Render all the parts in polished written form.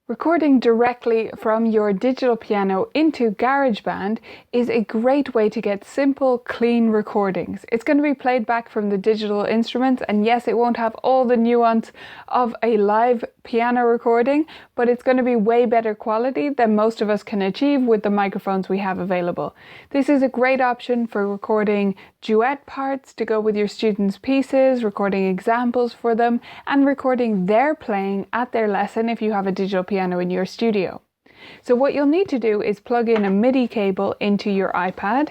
Recording directly from your digital piano into Garageband is a great way to get simple, clean recordings. It's going to be played back from the digital instruments, and yes, it won't have all the nuance of a live piano recording, but it's going to be way better quality than most of us can achieve with the microphones we have available. This is a great option for recording duet parts to go with your students' pieces, recording examples for them, and recording their playing at their lesson if you have a digital piano in your studio. So what you'll need to do is plug in a MIDI cable into your iPad.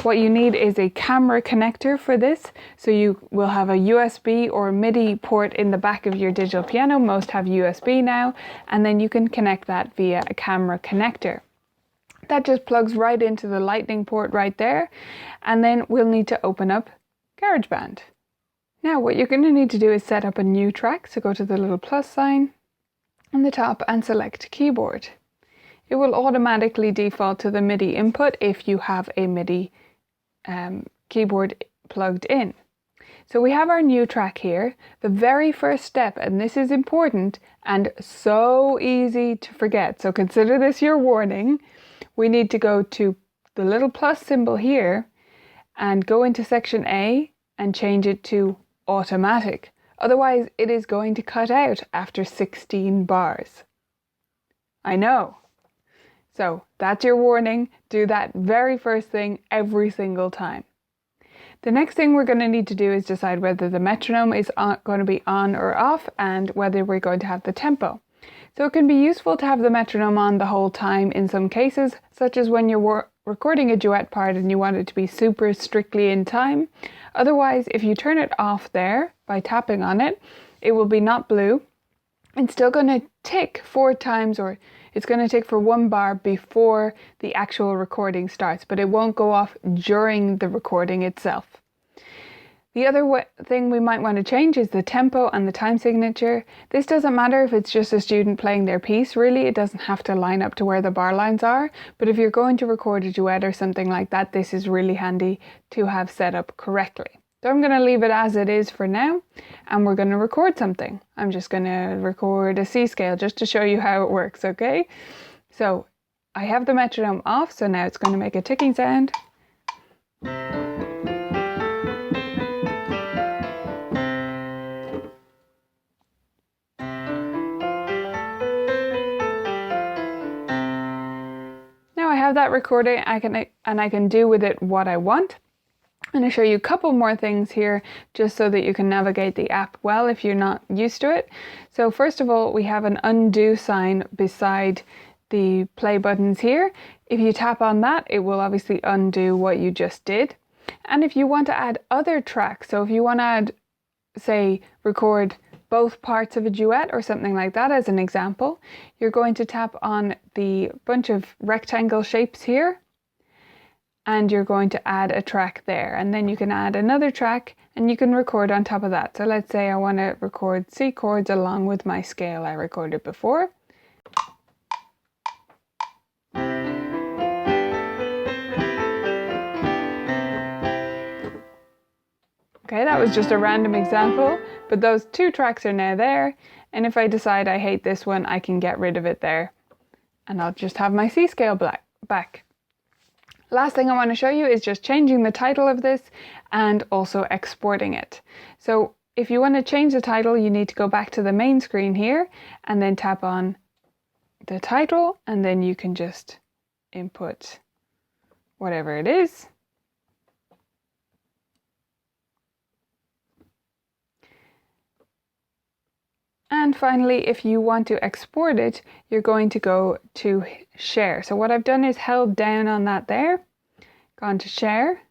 What you need is a camera connector for this. So you will have a USB or a MIDI port in the back of your digital piano. Most have USB now, and then you can connect that via a camera connector. That just plugs right into the lightning port right there, and then we'll need to open up Garageband. Now what you're going to need to do is set up a new track, so go to the little plus sign on the top and select keyboard. It will automatically default to the MIDI input if you have a MIDI keyboard plugged in. So we have our new track here. The very first step, and this is important and so easy to forget, so consider this your warning. We need to go to the little plus symbol here and go into section A and change it to automatic. Otherwise, it is going to cut out after 16 bars. I know. So that's your warning. Do that very first thing every single time. The next thing we're going to need to do is decide whether the metronome is going to be on or off and whether we're going to have the tempo. So it can be useful to have the metronome on the whole time in some cases, such as when you're recording a duet part and you want it to be super strictly in time. Otherwise, if you turn it off there by tapping on it, it will be not blue. It's still going to tick 4 times, or it's going to tick for 1 bar before the actual recording starts, but it won't go off during the recording itself. The other thing we might want to change is the tempo and the time signature. This doesn't matter if it's just a student playing their piece, really. It doesn't have to line up to where the bar lines are. But if you're going to record a duet or something like that, this is really handy to have set up correctly. So I'm going to leave it as it is for now, and we're going to record something. I'm just going to record a C scale just to show you how it works, okay? So I have the metronome off, so now it's going to make a ticking sound. Have that recording, I can do with it what I want. I'm going to show you a couple more things here just so that you can navigate the app well if you're not used to it. So first of all, we have an undo sign beside the play buttons here. If you tap on that, it will obviously undo what you just did. And if you want to add other tracks, so if you want to add, say, record both parts of a duet or something like that as an example, you're going to tap on the bunch of rectangle shapes here and you're going to add a track there, and then you can add another track and you can record on top of that. So let's say I want to record C chords along with my scale I recorded before. Okay, that was just a random example, but those 2 tracks are now there, and if I decide I hate this one, I can get rid of it there, and I'll just have my C scale back. Last thing I want to show you is just changing the title of this and also exporting it. So if you want to change the title, you need to go back to the main screen here, and then tap on the title, and then you can just input whatever it is. And finally, if you want to export it, you're going to go to share. So what I've done is held down on that there, gone to share,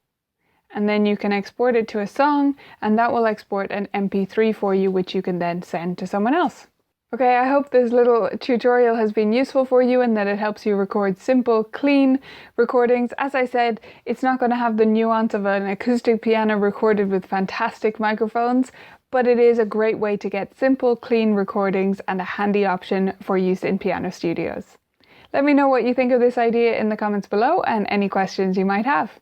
and then you can export it to a song, and that will export an MP3 for you, which you can then send to someone else. Okay, I hope this little tutorial has been useful for you and that it helps you record simple, clean recordings. As I said, it's not going to have the nuance of an acoustic piano recorded with fantastic microphones, but it is a great way to get simple, clean recordings and a handy option for use in piano studios. Let me know what you think of this idea in the comments below and any questions you might have.